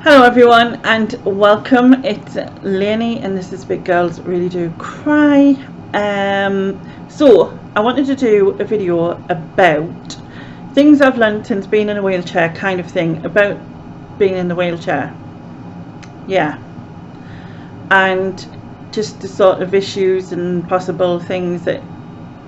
Hello everyone and welcome. It's Lainey and this is Big Girls Really Do Cry. So I wanted to do a video about things I've learned since being in a wheelchair, kind of thing, about being in the wheelchair. Yeah. And just the sort of issues and possible things that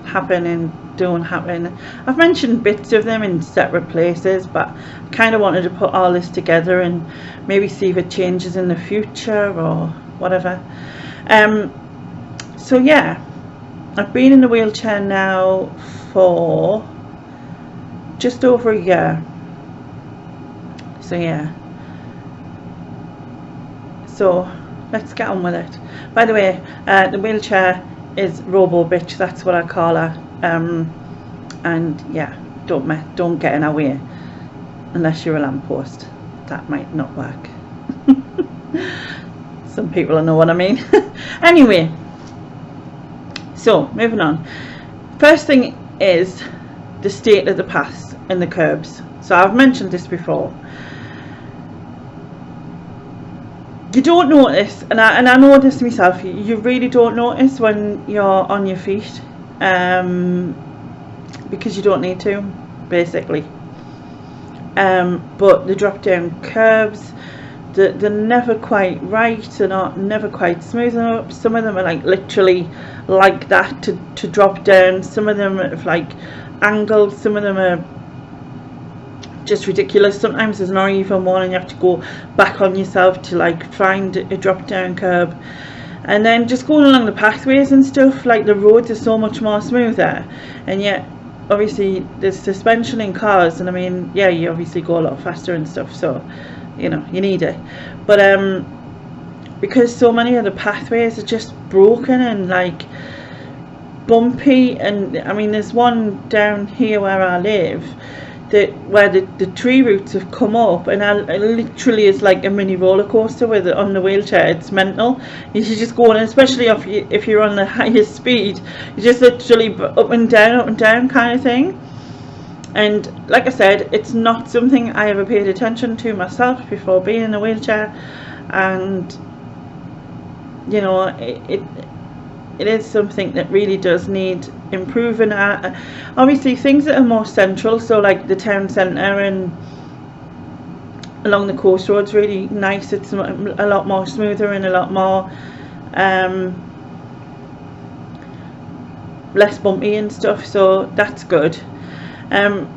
happen and don't happen. I've mentioned bits of them in separate places, but I kind of wanted to put all this together and maybe see if it changes in the future or whatever. So yeah, I've been in the wheelchair now for just over a year. So yeah, so let's get on with it. By the way, the wheelchair is Robo Bitch, that's what I call her. And yeah, don't get in our way unless you're a lamppost. That might not work. Some people will know what I mean. Anyway, so moving on. First thing is the state of the paths and the curbs. So I've mentioned this before. You don't notice, and I know this myself, you really don't notice when you're on your feet, because you don't need to, basically. But the drop down curves, they're never quite right, they're never quite smooth enough. Some of them are like literally like that to drop down, some of them are like angles, some of them are just ridiculous. Sometimes there's not even one and you have to go back on yourself to like find a drop down curb. And then just going along the pathways and stuff, like the roads are so much more smoother, and yet obviously there's suspension in cars, and I mean, yeah, you obviously go a lot faster and stuff, so you know you need it. But because so many of the pathways are just broken and like bumpy, and I mean there's one down here where I live where the tree roots have come up, and it literally is like a mini roller coaster with it on the wheelchair. It's mental. You should just go on, especially if you're on the highest speed, you just literally up and down kind of thing. And like I said, it's not something I ever paid attention to myself before being in a wheelchair, and you know it is something that really does need improving. Obviously things that are more central, so like the town centre and along the coast roads, really nice. It's a lot more smoother and a lot more less bumpy and stuff, so that's good. When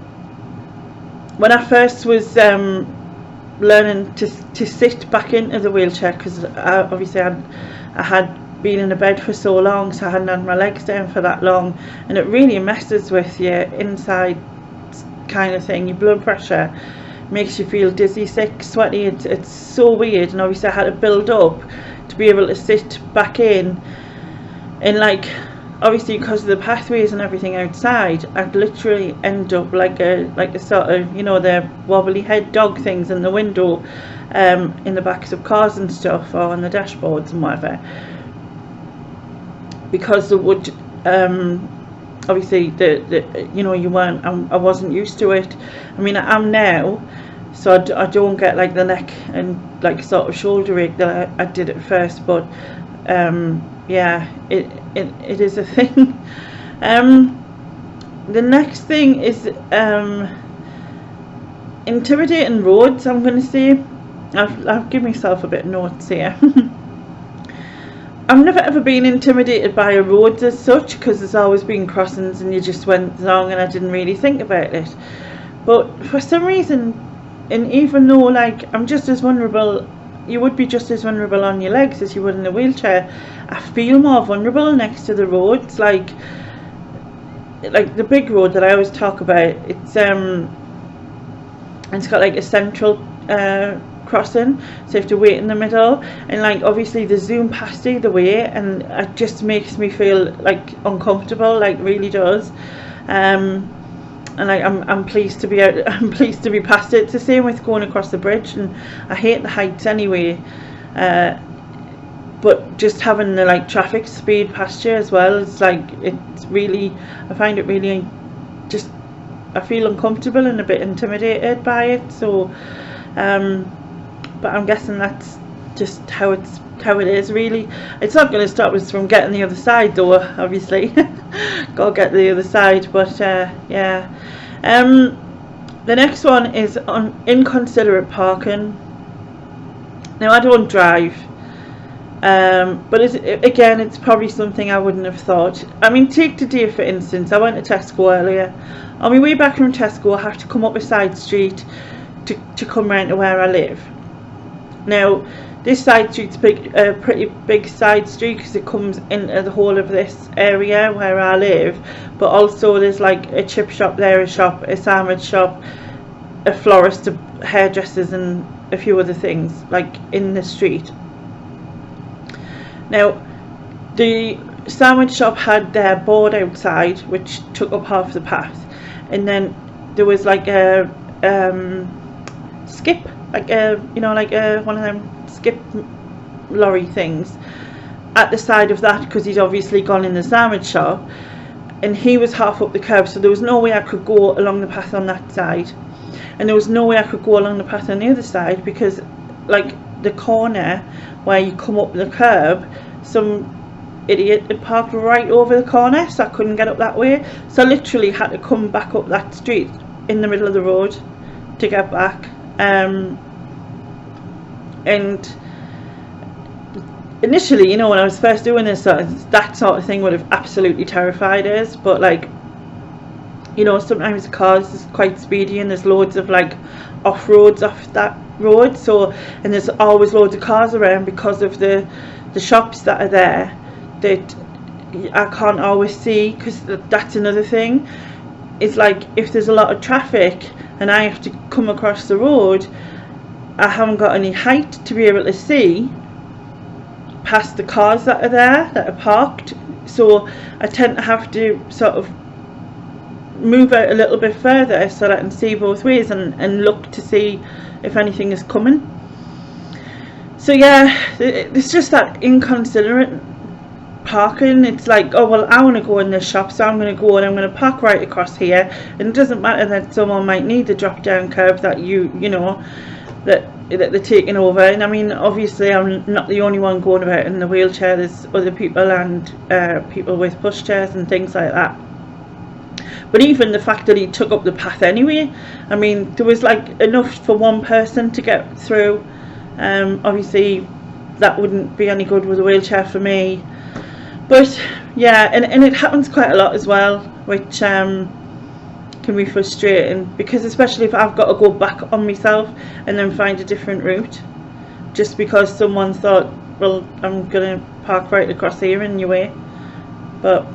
I first was learning to sit back into the wheelchair, because obviously I had been in a bed for so long, so I hadn't had my legs down for that long, and it really messes with your inside kind of thing. Your blood pressure makes you feel dizzy, sick, sweaty. It's so weird, and obviously I had to build up to be able to sit back in, and like obviously because of the pathways and everything outside, I'd literally end up like a sort of, you know, the wobbly head dog things in the window, in the backs of cars and stuff, or on the dashboards and whatever, because the wood, obviously the you know, I wasn't used to it. I mean I am now, so I don't get like the neck and like sort of shoulder ache that I did at first, but yeah, it is a thing. The next thing is intimidating roads. I'm going to say, I've given myself a bit of notes here. I've never ever been intimidated by a road as such, because there's always been crossings and you just went along and I didn't really think about it. But for some reason, and even though like I'm just as vulnerable, you would be just as vulnerable on your legs as you would in a wheelchair, I feel more vulnerable next to the roads. Like the big road that I always talk about, it's got like a central crossing, so you have to wait in the middle, and like obviously they zoom past either way, and it just makes me feel like uncomfortable, like really does. And like I'm pleased to be out, I'm pleased to be past it. It's the same with going across the bridge, and I hate the heights anyway, but just having the like traffic speed past you as well, it's like, it's really, I find it really just, I feel uncomfortable and a bit intimidated by it. So but I'm guessing that's just how it is really. It's not going to stop us from getting the other side though, obviously. Go get the other side. But yeah, the next one is on inconsiderate parking. Now I don't drive, but it's probably something I wouldn't have thought. I mean, take today for instance. I went to Tesco earlier. On my way back from Tesco, I have to come up a side street to come round to where I live. Now this side street's a pretty big side street because it comes into the whole of this area where I live, but also there's like a chip shop there, a shop, a sandwich shop, a florist, a hairdressers, and a few other things like in the street. Now the sandwich shop had their board outside which took up half the path, and then there was like a skip, like a one of them skip lorry things at the side of that, because he'd obviously gone in the sandwich shop and he was half up the curb, so there was no way I could go along the path on that side, and there was no way I could go along the path on the other side because like the corner where you come up the curb, some idiot had parked right over the corner, so I couldn't get up that way, so I literally had to come back up that street in the middle of the road to get back. And initially, you know, when I was first doing this, that sort of thing would have absolutely terrified us, but like, you know, sometimes the cars is quite speedy and there's loads of like off roads off that road, so, and there's always loads of cars around because of the shops that are there that I can't always see, because that's another thing. It's like if there's a lot of traffic and I have to come across the road, I haven't got any height to be able to see past the cars that are there, that are parked, so I tend to have to sort of move out a little bit further so that I can see both ways and look to see if anything is coming. So yeah, it's just that inconsiderate parking. It's like, oh well, I want to go in this shop, so I'm going to go and I'm going to park right across here, and it doesn't matter that someone might need the drop down curb that you know that they're taking over. And I mean, obviously I'm not the only one going about in the wheelchair, there's other people and people with pushchairs and things like that. But even the fact that he took up the path anyway, I mean, there was like enough for one person to get through. Obviously that wouldn't be any good with a wheelchair for me, but yeah, and it happens quite a lot as well, which can be frustrating, because especially if I've got to go back on myself and then find a different route just because someone thought, well, I'm gonna park right across here in your way. But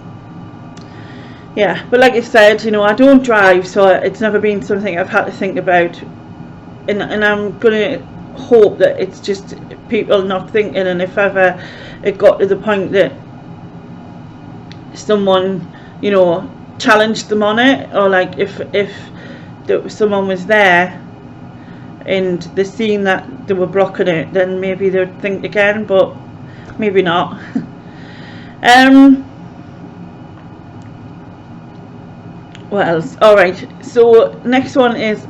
yeah, but like I said, you know, I don't drive, so it's never been something I've had to think about, and I'm gonna hope that it's just people not thinking, and if ever it got to the point that someone, you know, challenged them on it, or like if someone was there and they seen that they were blocking it, then maybe they would think again, but maybe not. What else? Alright, so next one is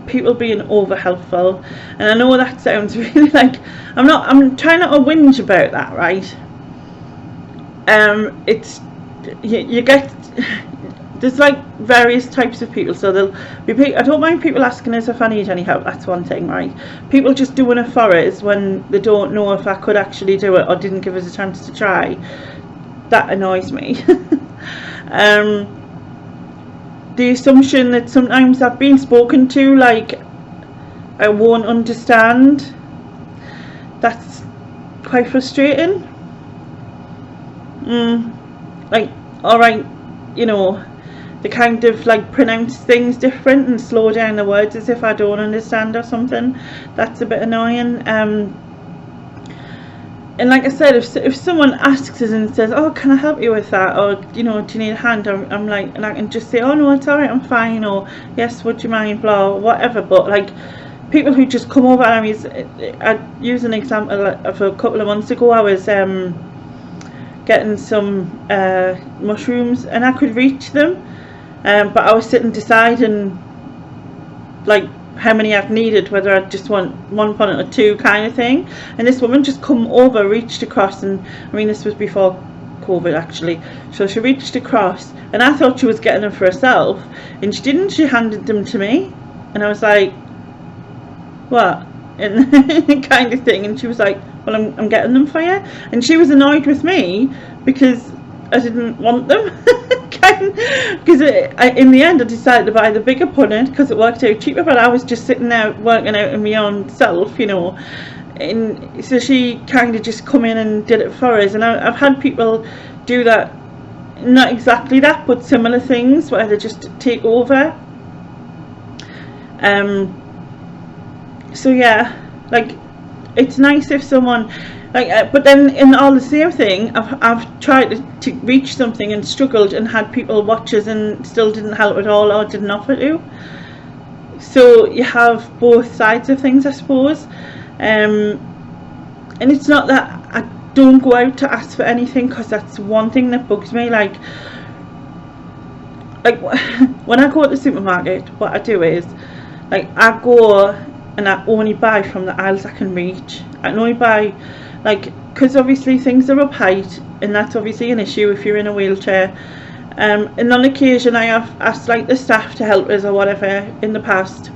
people being over helpful, and I know that sounds really like I'm trying not to whinge about that, right? It's you get there's like various types of people, so there'll be I don't mind people asking us if I need any help, that's one thing, right? People just doing it for us when they don't know if I could actually do it or didn't give us a chance to try, that annoys me. The assumption that sometimes I've been spoken to like I won't understand, that's quite frustrating. Like, alright, you know, they kind of like pronounce things different and slow down the words as if I don't understand or something. That's a bit annoying. And like I said, if someone asks us and says, oh, can I help you with that, or, you know, do you need a hand, I'm like, and I can just say, oh no, it's alright, I'm fine, or yes, would you mind, blah, or whatever. But like people who just come over, I'd use an example of a couple of months ago. I was getting some mushrooms and I could reach them, but I was sitting beside and like how many I'd needed, whether I'd just want 1 pound or 2 kind of thing. And this woman just come over, reached across, and I mean, this was before COVID actually, so she reached across, and I thought she was getting them for herself, and she didn't. She handed them to me, and I was like, what? And kind of thing. And she was like, well, I'm getting them for you. And she was annoyed with me because I didn't want them. Because in the end I decided to buy the bigger punnet because it worked out cheaper, but I was just sitting there working out in my own self, you know. And so she kind of just come in and did it for us. And I've had people do that, not exactly that, but similar things where they just take over. So yeah, like, it's nice if someone, like, but then in all the same thing, I've tried to reach something and struggled and had people watch us and still didn't help at all, or didn't offer to. So you have both sides of things, I suppose. And it's not that I don't go out to ask for anything, because that's one thing that bugs me. Like when I go to the supermarket, what I do is, like, I go and I only buy from the aisles I can reach. I can only buy, like, because obviously things are up height, and that's obviously an issue if you're in a wheelchair. And on occasion I have asked, like, the staff to help us or whatever in the past,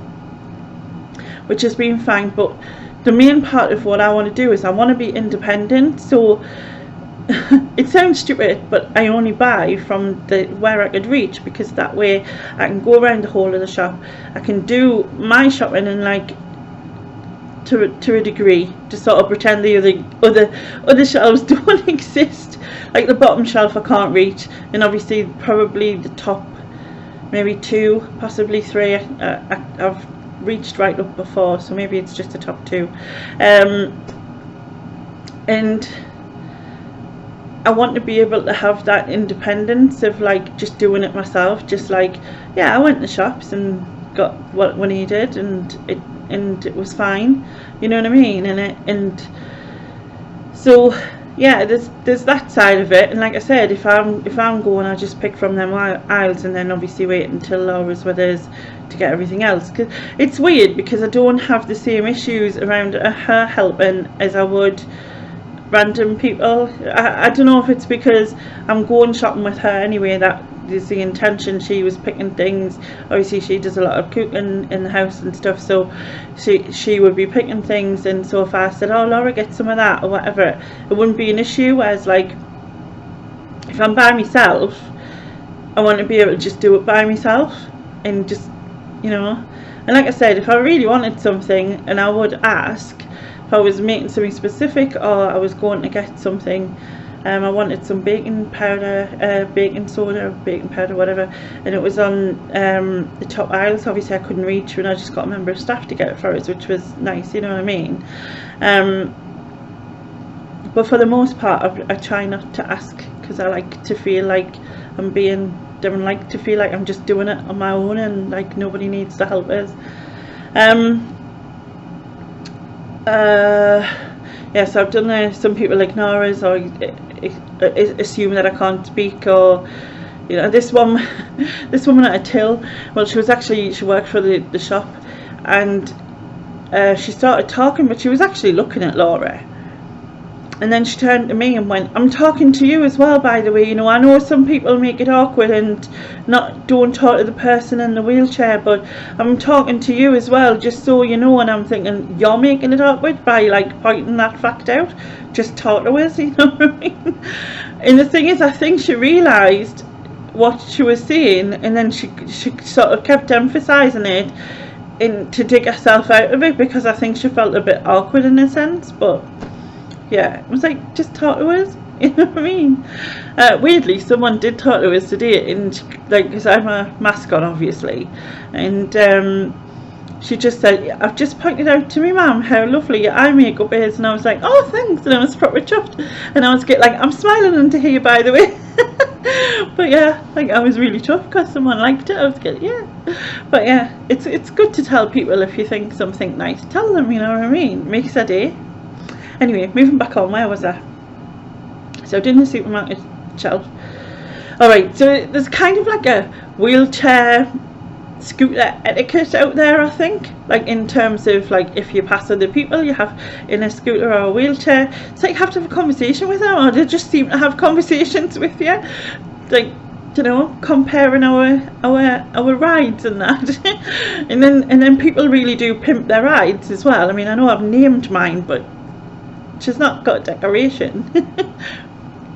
which has been fine. But the main part of what I want to do is I want to be independent. So it sounds stupid, but I only buy from where I could reach, because that way I can go around the whole of the shop. I can do my shopping and, like, to a degree, to sort of pretend the other shelves don't exist. Like the bottom shelf I can't reach, and obviously probably the top maybe 2, possibly 3 I've reached right up before, so maybe it's just the top 2. And I want to be able to have that independence of, like, just doing it myself. Just like, yeah, I went to the shops and got what I needed, and it was fine, you know what I mean. And so yeah, there's that side of it. And like I said, if I'm going, I just pick from them aisles, and then obviously wait until Laura's with us to get everything else. Cause it's weird, because I don't have the same issues around her helping as I would random people. I don't know if it's because I'm going shopping with her anyway, that is the intention. She was picking things. Obviously she does a lot of cooking in the house and stuff, so she would be picking things. And so if I said, oh, Laura, get some of that or whatever, it wouldn't be an issue. Whereas, like, if I'm by myself, I want to be able to just do it by myself, and just, you know. And like I said, if I really wanted something, and I would ask, if I was making something specific, or I was going to get something, I wanted some baking powder, baking soda, baking powder, whatever, and it was on the top aisle, so obviously I couldn't reach, and I just got a member of staff to get it for us, which was nice, you know what I mean. But for the most part, I try not to ask, because I like to feel like I'm don't like to feel like I'm just doing it on my own, and like nobody needs to help us. Yeah, so I've done some people ignore us, or assume that I can't speak, or, you know, this woman at a till, well, she worked for the shop, and she started talking, but she was actually looking at Laura. And then she turned to me and went, I'm talking to you as well, by the way. You know, I know some people make it awkward and don't talk to the person in the wheelchair, but I'm talking to you as well, just so you know. And I'm thinking, you're making it awkward by, like, pointing that fact out. Just talk to us, you know what I mean? And the thing is, I think she realised what she was saying, and then she sort of kept emphasising it to dig herself out of it, because I think she felt a bit awkward in a sense. But yeah, it was like, just talk to us, you know what I mean. Weirdly, someone did talk to us today, and like, because I have a mask on obviously, and she just said, I've just pointed out to me mum how lovely your eye makeup is, and I was like, oh thanks, and I was proper chuffed, and I was like, I'm smiling into here, by the way. But yeah, like, I was really chuffed because someone liked it. I was good, yeah. But yeah, it's good to tell people if you think something nice, tell them, you know what I mean, makes a day. Anyway, moving back on, where was I? So doing the supermarket shelf. Alright, so there's kind of like a wheelchair scooter etiquette out there, I think, like in terms of like if you pass other people you have in a scooter or a wheelchair, it's like you have to have a conversation with them, or they just seem to have conversations with you, like, you know, comparing our rides and that. and then people really do pimp their rides as well. I mean, I know I've named mine, but she's not got decoration.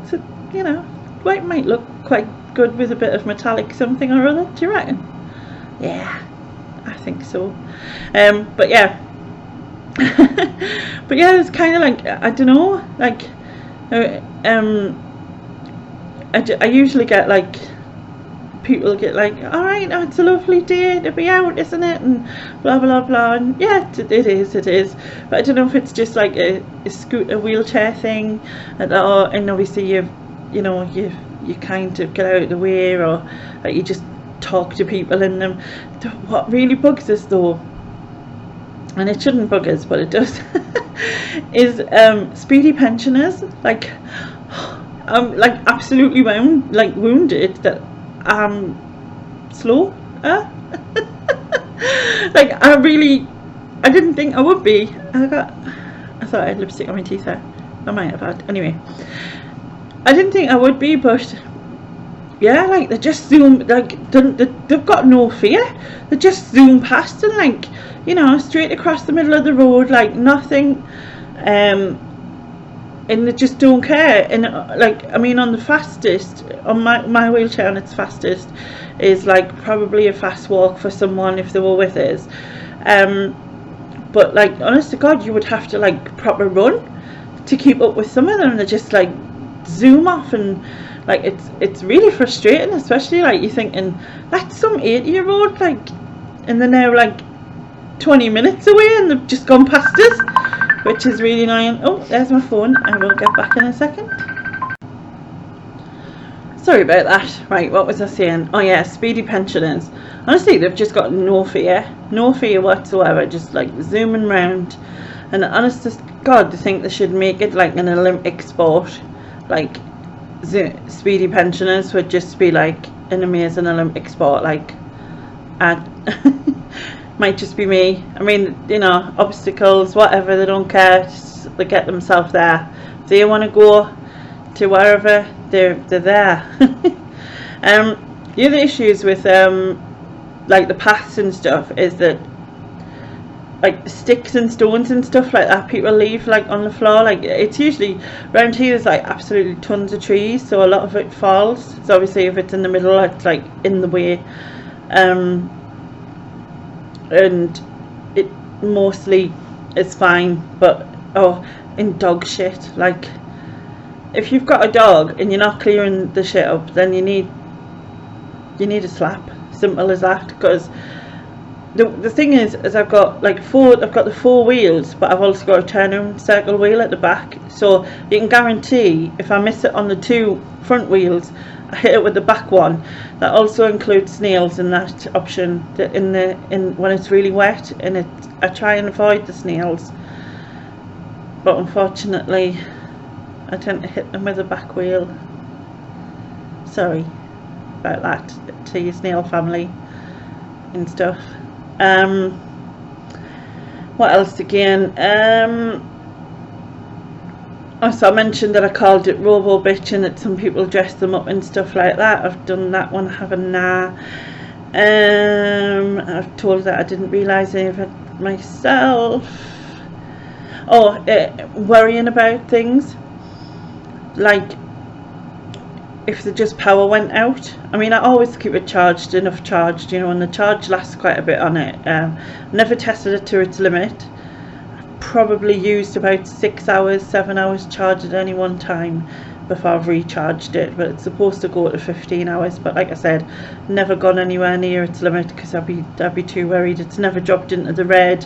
So, you know, it might look quite good with a bit of metallic something or other. Do you reckon? Yeah, I think so. But yeah. But yeah, it's kind of like, I don't know, like I usually get like, people get like, alright, oh, it's a lovely day to be out, isn't it, and blah blah blah, and yeah, it is, but I don't know if it's just like a scooter wheelchair thing, and obviously you kind of get out of the way, or like you just talk to people in them. What really bugs us though, and it shouldn't bug us but it does, is speedy pensioners. Like, I'm like absolutely wounded that I'm slow. Like, I didn't think I would be. I thought I had lipstick on my teeth there. I might have had. Anyway, I didn't think I would be, but yeah, like they just zoom, like they've got no fear. They just zoom past and, like, you know, straight across the middle of the road, like nothing, and they just don't care. And like, I mean, on the fastest, on my wheelchair, on its fastest is like probably a fast walk for someone if they were with us, but like, honest to God, you would have to like proper run to keep up with some of them. They just like zoom off, and like it's really frustrating, especially like you're thinking that's some 80-year-old, like, and they're now like 20 minutes away and they've just gone past us, which is really annoying. Oh, there's my phone. I will get back in a second. Sorry about that. Right, what was I saying? Oh yeah, speedy pensioners. Honestly, they've just got no fear whatsoever, just like zooming round. And honest to God, they think they should make it like an Olympic sport. Like, speedy pensioners would just be like an amazing Olympic sport. Like, might just be me. I mean, you know, obstacles, whatever, they don't care. Just, they get themselves there. If they want to go to wherever, they're there. The other issues with like the paths and stuff is that, like, sticks and stones and stuff like that people leave like on the floor. Like, it's usually around here there's like absolutely tons of trees, so a lot of it falls. So obviously if it's in the middle, it's like in the way, and it mostly is fine. But in dog shit, like, if you've got a dog and you're not clearing the shit up, then you need a slap. Simple as that. Because the thing is I've got the 4 wheels, but I've also got a turn-around circle wheel at the back, so you can guarantee if I miss it on the 2 front wheels, I hit it with the back one. That also includes snails in that option, in when it's really wet, and I try and avoid the snails, but unfortunately I tend to hit them with the back wheel. Sorry about that to your snail family and stuff. What else again? So I mentioned that I called it Robo Bitch and that some people dress them up and stuff like that. I've done that one, haven't I? I've told that I didn't realise any of it myself. Worrying about things, like if the just power went out. I mean, I always keep it enough charged, you know, and the charge lasts quite a bit on it. Never tested it to its limit. Probably used about 6 hours, 7 hours charged at any one time before I've recharged it, but it's supposed to go to 15 hours. But like I said, never gone anywhere near its limit because I'd be too worried. It's never dropped into the red.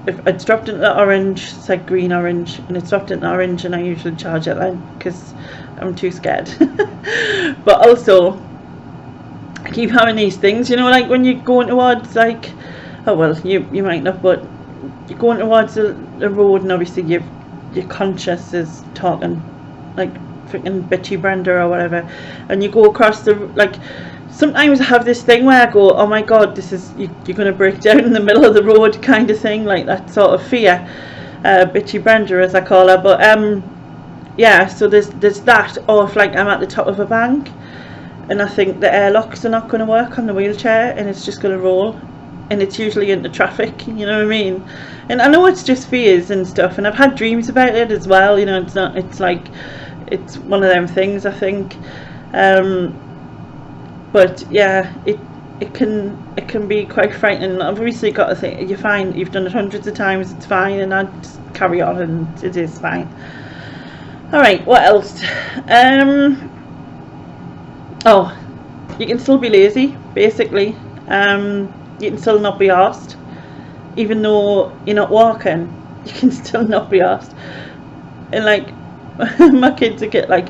If it's dropped into the orange, it's like green orange, and it's dropped into orange, and I usually charge it then because I'm too scared. But also, I keep having these things, you know, like when you're going towards, like, you might not, but you're going towards the road, and obviously your conscience is talking like freaking bitchy Brenda or whatever, and you go across the, like, sometimes I have this thing where I go, oh my god, this is, you're going to break down in the middle of the road kind of thing, like that sort of fear. Bitchy Brenda, as I call her. But yeah, so there's that. Or if like I'm at the top of a bank and I think the airlocks are not going to work on the wheelchair and it's just going to roll, and it's usually into traffic, you know what I mean? And I know it's just fears and stuff, and I've had dreams about it as well, you know. It's like, it's one of them things, I think. But yeah, it can be quite frightening. I've obviously got to think, you're fine, you've done it hundreds of times, it's fine, and I just carry on, and it is fine. Alright, what else? Oh, you can still be lazy, basically. You can still not be arsed, even though you're not walking. You can still not be arsed. And like, my kids would get like,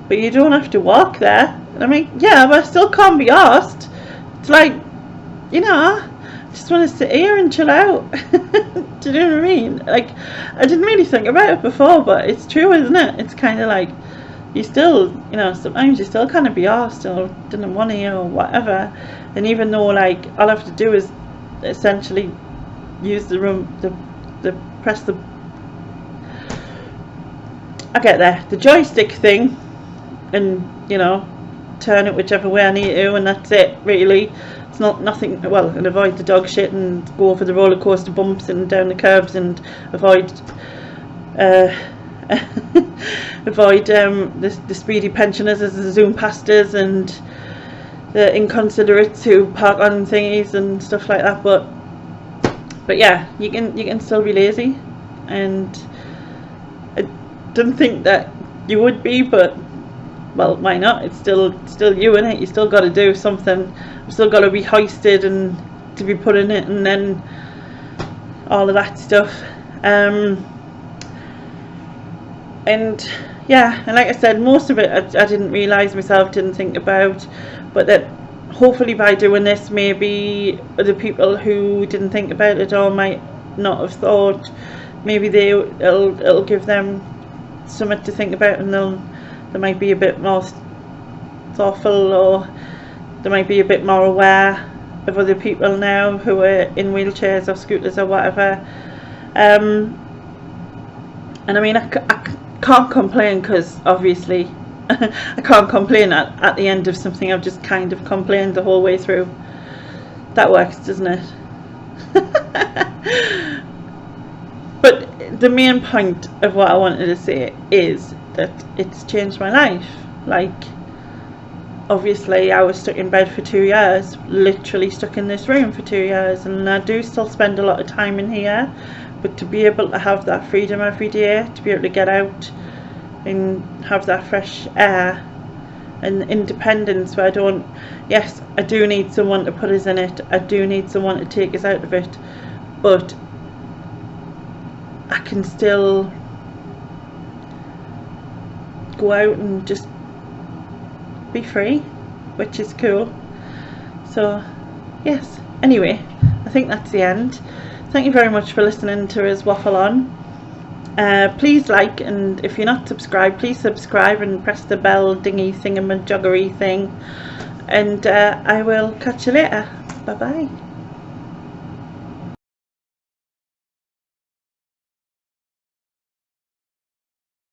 but you don't have to walk there. And I'm like, yeah, but I still can't be arsed. It's like, you know, I just want to sit here and chill out. Do you know what I mean? Like, I didn't really think about it before, but it's true, isn't it? It's kind of like, you still, you know, sometimes you still kind of be arsed or didn't want to or whatever. And even though like all I have to do is essentially use the press the, I get there, the joystick thing, and you know, turn it whichever way I need to, and that's it really. It's not nothing, well, and avoid the dog shit and go over the roller coaster bumps and down the curves and avoid avoid the speedy pensioners as they zoom past us, and the inconsiderates who park on thingies and stuff like that. But yeah, you can still be lazy, and I don't think that you would be, but well, why not? It's still you, innit? You still got to do something. You've still got to be hoisted and to be put in it, and then all of that stuff. And yeah, and like I said, most of it I didn't realise myself, didn't think about, but that hopefully by doing this, maybe the people who didn't think about it or might not have thought, maybe it'll give them something to think about, and they might be a bit more thoughtful, or they might be a bit more aware of other people now who are in wheelchairs or scooters or whatever. And I mean, I can't complain, because obviously I can't complain at the end of something I've just kind of complained the whole way through. That works, doesn't it? But the main point of what I wanted to say is that it's changed my life. Like, obviously I was stuck in bed for 2 years, literally stuck in this room for 2 years, and I do still spend a lot of time in here, but to be able to have that freedom every day, to be able to get out and have that fresh air and independence, where I don't, yes, I do need someone to put us in it, I do need someone to take us out of it, but I can still go out and just be free, which is cool. So yes, anyway, I think that's the end. Thank you very much for listening to us waffle on. Please like, and if you're not subscribed, please subscribe and press the bell dingy thingamajoggery thing, and I will catch you later. Bye bye.